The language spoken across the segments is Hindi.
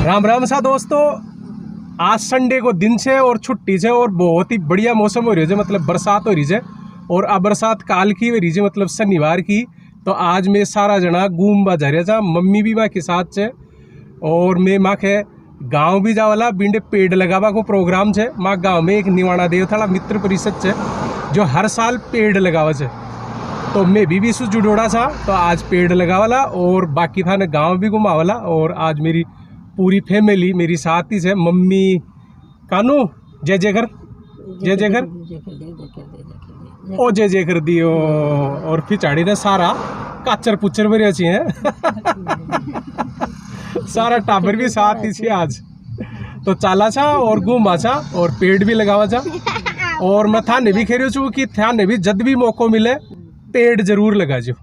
राम राम सा दोस्तों, आज संडे को दिन से और छुट्टी से और बहुत ही बढ़िया मौसम हो रही है, मतलब बरसात हो रही है। और अब बरसात काल की हो रही है, मतलब शनिवार की। तो आज मैं सारा जना घूमवा जा रहा था, मम्मी भी माँ के साथ से। और मैं माँ के गाँव भी जावाला, बिंडे पेड़ लगावा को प्रोग्राम है। माँ गाँव में एक निवाणा देवथाला मित्र परिषद है जो हर साल पेड़ लगावा है। तो मैं भी इससे जुड़ोड़ा था, तो आज पेड़ लगावाला और बाकी था ना गाँव भी घुमावाला। और आज मेरी पूरी फैमिली मेरी साथ ही है। मम्मी कानू जय जय कर, जय जय कर, ओ जय जय कर दियो। और पिछाड़ी ने सारा काचर पुचर भरे अच्छी है सारा टाबर भी साथ ही छे आज। तो चाला छा और घूमा छा और पेड़ भी लगावा छा। और मैं थाने भी खेरियो छू कि थाने भी जब भी मौको मिले पेड़ जरूर लगा जो।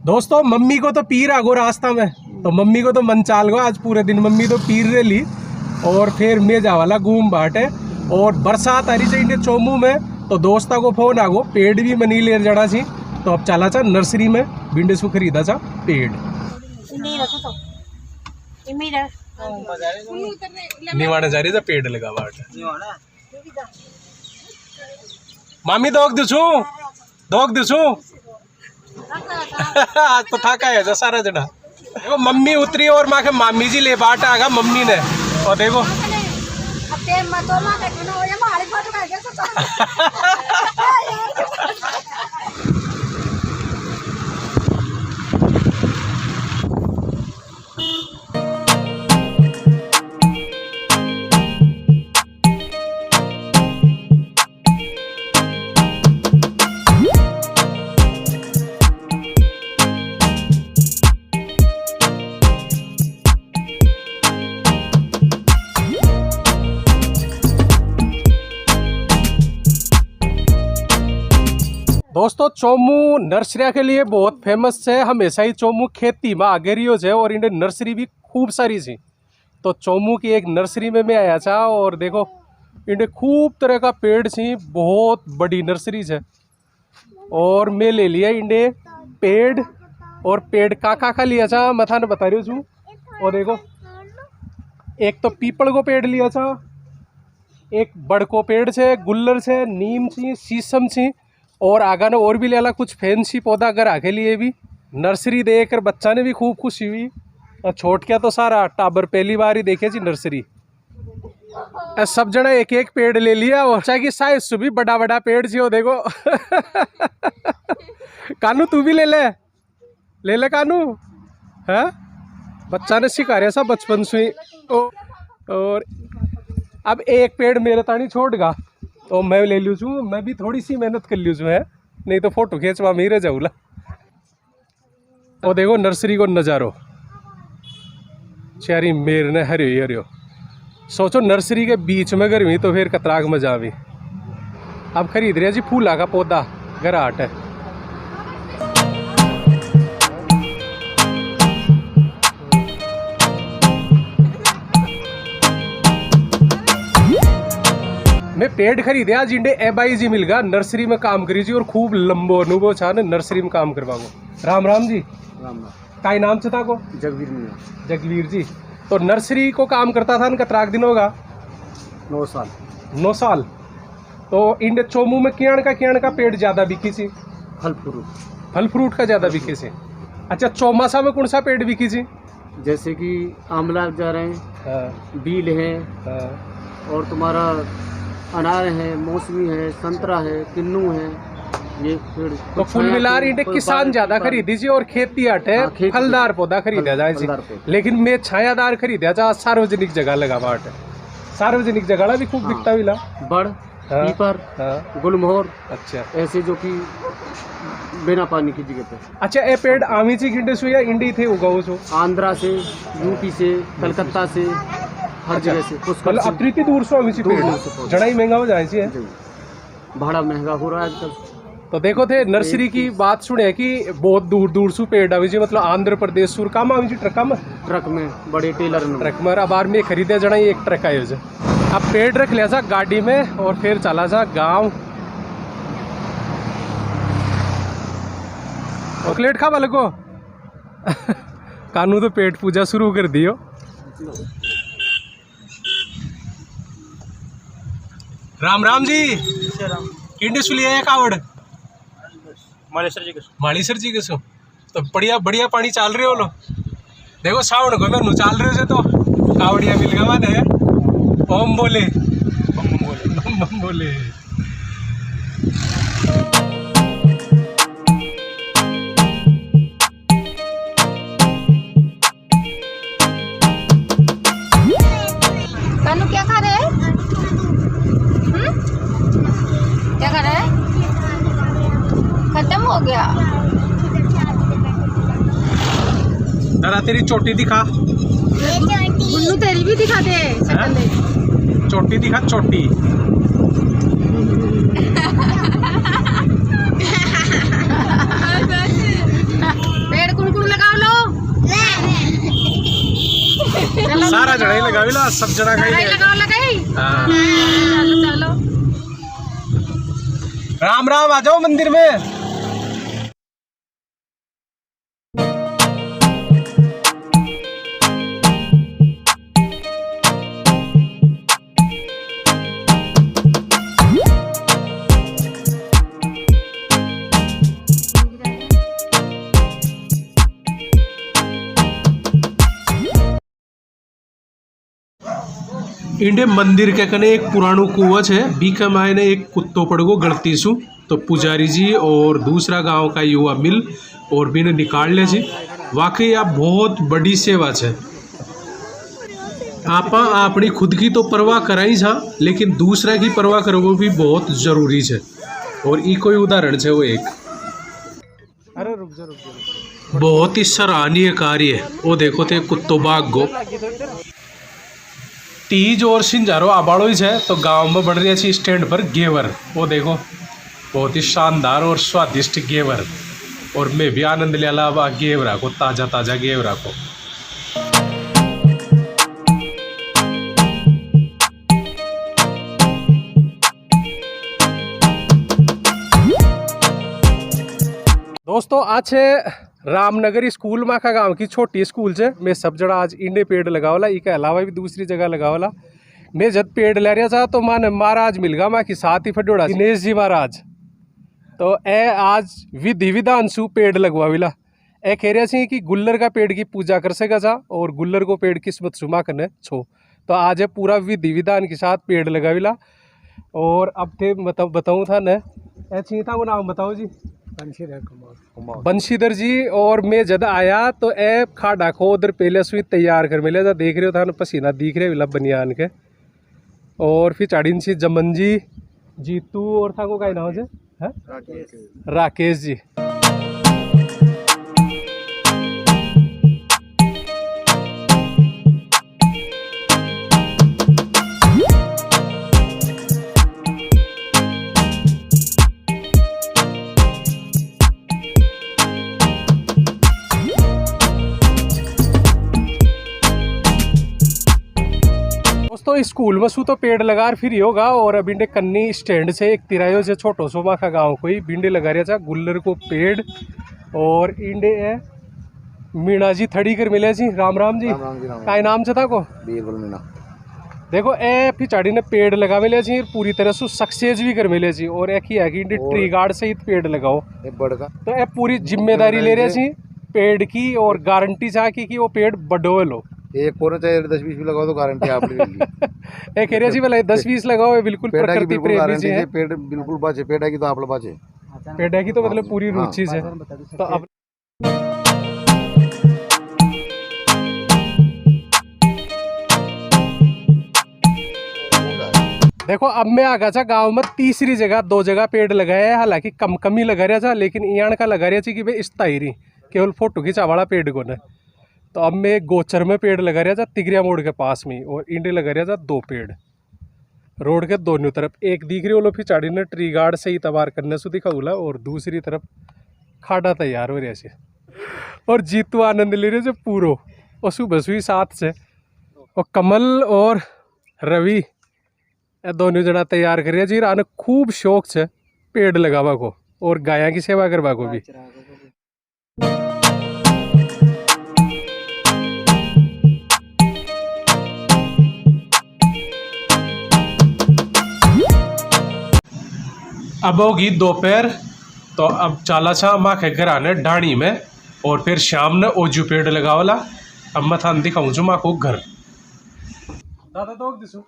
दोस्तों मम्मी को तो पीर आगो रास्ता में, तो मम्मी को तो मन चाल गो आज पूरे दिन। मम्मी तो पीर रे ली और फिर मैं जावाला घूम बाटे। और बरसात आ रही चाहिए चोमू में, तो दोस्ता को फोन आगो पेड़ भी मनी ले जड़ा सी। तो अब चला था नर्सरी में, बिंडे सु खरीदा था पेड़। निवाने जा रही था पेड़ लगा बाटे। मामी दोग दिसू आज तो थका है सारा जना। देखो मम्मी उतरी और माँ के मामी जी ले बाट आगा मम्मी ने। और देखो दोस्तों चोमू नर्सरिया के लिए बहुत फेमस है। हमेशा ही चोमू खेती में आगे रियो है और इन्हें नर्सरी भी खूब सारी थी। तो चोमू की एक नर्सरी में मैं आया था और देखो इन्हें खूब तरह का पेड़ थी, बहुत बड़ी नर्सरी है। और मैं ले लिया इन्हें पेड़। और पेड़ का लिया था मैं थाने बता रही हूँ। और देखो एक तो पीपल को पेड़ लिया था, एक बड़ को पेड़ से, गुल्लर से, नीम थी, शीशम थी। और आगा ने और भी ले ला कुछ फैंसी पौधा घर आके लिए भी। नर्सरी देख कर बच्चा ने भी खूब खुशी हुई। और छोट क्या तो सारा टाबर पहली बार ही देखे जी नर्सरी। सब जने एक एक पेड़ ले लिया और चाहे साइज से भी बड़ा बड़ा पेड़ जी। देखो कानू तू भी ले ले कानू है। बच्चा ने सिखा रहा सा बचपन से। और अब एक पेड़ मेरे तानी छोड़गा तो मैं ले लूँ छू। मैं भी थोड़ी सी मेहनत कर लूँ है, नहीं तो फोटो खींचवा में ही रह जाऊला। और देखो नर्सरी को नज़ारो चारी मेर ने हरियो हरियो। सोचो नर्सरी के बीच में गर्मी तो फिर कतराग मजा आवी। अब खरीद रहे जी फूला का पौधा गराट है। मैं पेड़ खरीदे आज इंडे एबाई जी मिल गया। नर्सरी में काम करी जी और खूब लंबो अनुभव छा ने नर्सरी में काम करवाओ। राम राम जी। राम राम। काई नाम से था को? जगवीर मिया। जगवीर जी तो नर्सरी को काम करता था न कतराक दिन होगा? 9 साल। 9 साल। तो इंडे चोमू में कियाण का पेड़ ज्यादा बिकी सी? फल फ्रूट का ज्यादा बिकी सी। अच्छा चौमासा में कौन सा पेड़ बिकी सी? जैसे कि आंवला जा रहे हैं, बील है, और तुम्हारा अनार है, मौसमी है, संतरा है, किन्नू है। ये पेड़ तो कुल मिला रही किसान ज्यादा खरीदी जी और खेती हटे फलदार पौधा खरीदा जाए जी। लेकिन मैं छायादार खरीदा जा सार्वजनिक जगह लगा बाट। सार्वजनिक जगह भी खूब बिकता मिला। बड़ पीपर, गुलमोहर। अच्छा ऐसे जो कि बिना पानी की जगह पे। अच्छा ये पेड़ आमी ची गिंडे सु या इंडी थे उगाओ सो? आंध्रा से, यूपी से, कलकत्ता से, हर जगह से। मतलब अतृति दूर से आमी ची पेड़ जड़ा ही महंगा हो जाए सी है। भाड़ा महंगा हो रहा है आजकल। तो देखो थे नर्सरी की बात सुने कि बहुत दूर दूर से पेड़ आवी जी, मतलब आंध्र प्रदेश सुर काम आवी जी ट्रक में बड़े टेलर में ट्रक में। अब बार में खरीदे जना एक ट्रक आयो जे। अब पेड़ रख लिया था गाड़ी में और फिर चला जा गांव। चॉकलेट खा वाले को कानू तो पेट पूजा शुरू कर दियो। राम राम जी किंडे सुलिया है कावड़ मालेसर जी के सो तो बढ़िया बढ़िया पानी चाल रहे हो लो। देखो साउंड को मैं चाल रहे से तो कावड़िया मिल गया माने ओम बोले बम बोले। कानू क्या खा रहे हैं? क्या खा रहा है? खत्म हो गया। जरा तेरी चोटी दिखा। गुन्नू तेरी भी दिखा दे शक्ल दे। चोटी दिखा चोटी। पेड़ कुन लगाओ लो। सारा जड़ा ही लगावी ला सब जड़ा का ही लगाओ लगाई। हाँ। चलो चलो राम राम आ जाओ मंदिर में। इंडे मंदिर के कने एक पुरानो कुआं है बीके मायने एक कुत्तो पड़गो गलती सु तो पुजारी जी और दूसरा गांव का युवा मिल और बिन निकाल ले जी। वाकई आप बहुत बड़ी सेवा है। आपा अपनी खुद की तो परवाह कराई छा लेकिन दूसरा की परवाह करना भी बहुत जरूरी है। और ई कोई उदाहरण है वो एक। अरे रुक जा। बहुत ही सराहनीय कार्य है। वो देखो थे कुत्तो बाग गो तीज और सिंजारो आबाड़ो ही है तो गांव में बढ़ रही है स्टैंड पर घेवर। वो देखो बहुत ही शानदार और स्वादिष्ट घेवर। और मैं भी आनंद लिया ला घेवरा को ताज़ा ताज़ा घेवरा को। दोस्तों आज रामनगर स्कूल माखा गांव की छोटी स्कूल से मैं सब जगह आज इंडे पेड़ लगावला इसके अलावा भी दूसरी जगह लगावला। मैं जब पेड़ ले रहा था तो माने महाराज मिल गया माँ की साथ ही फटोड़ा दिनेश जी महाराज तो ए आज विधि विधान सु पेड़ लगवाविला। ए कह रहा सी कि गुल्लर का पेड़ की पूजा कर सका जा और गुल्लर को पेड़ किस्मत सुमा करने छो तो आज है पूरा विधि विधान के साथ पेड़ लगाविला। और अब थे बताऊँ था न ऐसी था वो नाम बताओ जी बंशीधर जी। और मैं जब आया तो ए खाड़ा को उधर पहले सुई तैयार कर मिले देख रहे हो था न पसीना दिख रहे विला बनियान के। और फिर चाड़ीन सी जमन जी जीतू और था को का नाम से राकेश जी। दोस्तों स्कूल में सु तो पेड़ लगा फिर ही होगा। और अब इंडे कन्नी स्टैंड से एक तिरायो से छोटो सो माखा गाँव को ही बिंडे लगा रहा था गुल्लर को पेड़। और इंडे है मीणा जी थड़ी कर मिले जी। राम राम जी का नाम से था को मीणा। देखो ए पिछाड़ी ने पेड़ लगा मिले जी पूरी तरह से सक्सेस भी कर मिले जी। और एक ही है कि इंडे ट्री गार्ड सहित पेड़ लगाओ तो ए पूरी जिम्मेदारी ले रहे जी पेड़ की और गारंटी चाह की वो पेड़ बढ़ो लो। एक कोने चाहे 10-20 भी लगाओ तो गारंटी आप ले ली। एक एरिया जी वाला 10-20 लगाओ बिल्कुल प्रकृति प्रेमी जी है। पेड़ बिल्कुल बाचे पेड़ की तो आप बाचे पेड़ की तो मतलब पूरी रुचि है। तो अब देखो अब मैं आ गया था गांव में तीसरी जगह 2 जगह पेड़ लगाए हैं। हालांकि कम ही लगा रहा था लेकिन इयान का लगा रहा था कि भाई स्थायी केवल फोटो खींचा वाला पेड़ को न। तो अब मैं गोचर में पेड़ लगा रहा था तिगरिया मोड़ के पास में और इंडे लगा रहा था 2 पेड़ रोड के दोनों तरफ। एक दिख रही वो फिर ने ट्री गार्ड से ही तबार करने से दिखाऊला और दूसरी तरफ खाड़ा तैयार हो रहा से। और जीतू आनंद ले रहे से पूरो और सुबह सुई साथ से। और कमल और रवि दोनों जना तैयार कर जी। आने खूब शौक से पेड़ लगावा को और गाया की सेवा करवा को भी। अब होगी दोपहर, तो अब चाला छा माँ के घर आने ढाणी में, और फिर शाम ने ओजू पेड़ लगावला। अब मैं थान दिखाऊँ जो माँ को घर। दादा तो दिसू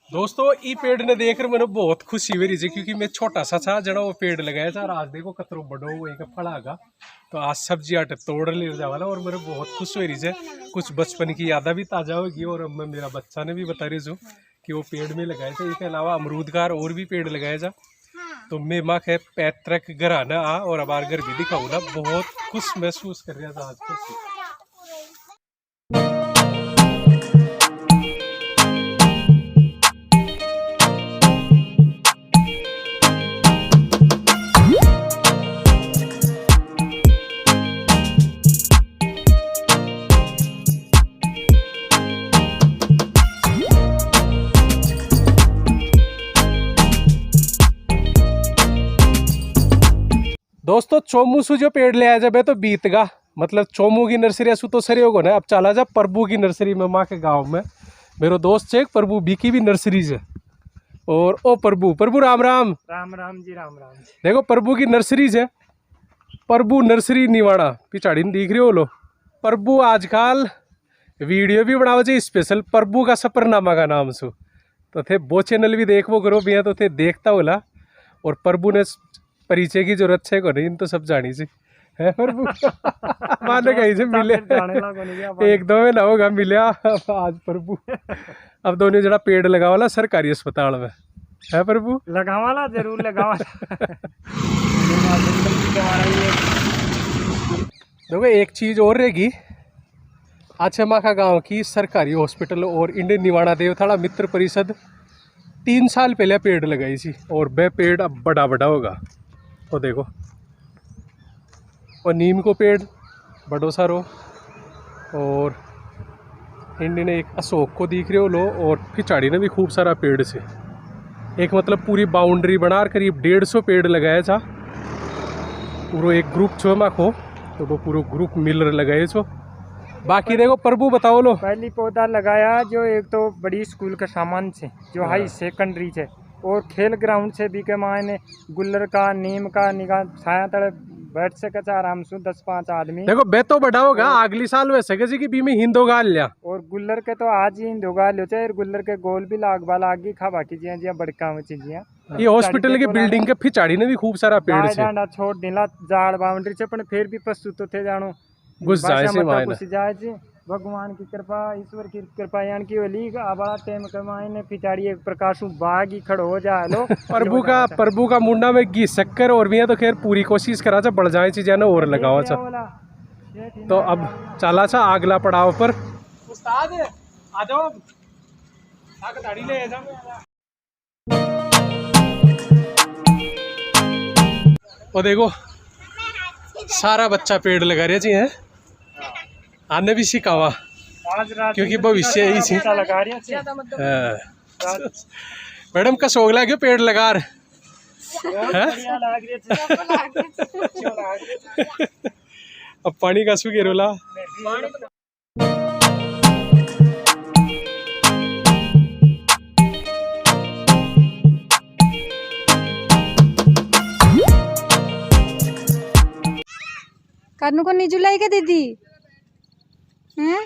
दोस्तों, ई पेड़ ने देखकर मैंने बहुत खुशी हुई थी, क्योंकि मैं छोटा सा था जना वो पेड़ लगाया था, और आज देखो कतरो बड़ो वो एक फलागा। तो आज सब्जी आटे तोड़ ले जावाला, और मेरे बहुत खुश हुई रही है। कुछ बचपन की यादा भी ताज़ा होगी, और अब मैं मेरा बच्चा ने भी बता रही हूँ कि वो पेड़ में लगाए थे। इसके अलावा अमरूद का और भी पेड़ लगाए जा। तो मैं माँ के पैतृक घर आना आ, और अब घर भी दिखाऊँ ना, बहुत खुश महसूस कर रहा था आज खुश। दोस्तों, चोमू सु जो पेड़ ले आया जब तो बीतगा, मतलब चोमू की नर्सरी सु तो सरी होगा ना। अब चला जा प्रभु की नर्सरी में, माँ के गांव में मेरो दोस्त है प्रभु बी की भी नर्सरी है। और ओ प्रभु राम राम। राम राम जी, राम राम जी। देखो प्रभु की नर्सरी है, प्रभु नर्सरी निवाड़ा पिछाड़ी दिख रही हो लो। प्रभु आजकल वीडियो भी बनाओ जी स्पेशल प्रभु का सफरनामा का नाम सु, तो थे वो चैनल भी देखो करो भैया, तो थे देखता होला। और प्रभु ने परिचय की जरूरत है को नहीं, तो सब जानी सी है प्रभु। माने कहीं से मिले एक दो में ना होगा मिले आज प्रभु। अब दोनों जरा पेड़ लगावाला सरकारी अस्पताल में है प्रभु, लगावाला जरूर लगावाला। देखो एक चीज और रहेगी, अच्छा माखा गांव की सरकारी हॉस्पिटल और इंडियन निवाड़ा देवथाड़ा मित्र परिषद 3 साल पहले पेड़ लगाई थी, और वह पेड़ अब बड़ा बड़ा होगा। तो देखो, और नीम को पेड़ बड़ो सारो, और इंडियन एक अशोक को दिख रहे हो लो, और पिछाड़ी ने भी खूब सारा पेड़ से एक मतलब पूरी बाउंड्री बना करीब 150 पेड़ लगाया था। पूरा एक ग्रुप छो माखो, तो वो पूरा ग्रुप मिलकर लगाए छो। बाकी देखो प्रभु बताओ लो। पहली पौधा लगाया जो एक तो बड़ी स्कूल का सामान से जो हाई सेकेंडरी से, और खेल ग्राउंड से भी के मायने गुल्लर का नीम का निगाह छाया तड़े बैठ सके आराम से 10-5 आदमी। देखो बे तो बड़ा होगा अगली साल वैसे सके कि बी में हिंदो गाल लिया, और गुल्लर के तो आज ही हिंदो गाल लियो चाहे, गुल्लर के गोल भी लागी खा बाकी जिया बड़का चीजिया। ये हॉस्पिटल की बिल्डिंग के पिछाड़ी ने भी खूब सारा पेड़ से छोड़ दिला जाड़ बाउंड्री से, पर फिर भी पशु तो थे जानो घुस जाए से मायने। भगवान की कृपा, ईश्वर की कृपा यानी कि वली आबा टाइम कमाने पिछाड़ी प्रकाशु बाग ही खड़ो हो जाए लो। प्रभु का मुंडा में घी शक्कर और भी है, तो खैर पूरी कोशिश करा था बढ़ जाए चीजें ना और लगाओ चा। तो अब चला चा अगला पड़ाव पर। उस्ताद आ जाओ, दाढ़ी ले जा। और देखो सारा बच्चा पेड़ लगा रहे जी हैं, आने भी सिखावा क्योंकि भविष्य यही सी। मैडम का शौक लगे पेड़ लगा अब पानी का सूखे रोला। करनू को नहीं जुलाई के दीदी हैं।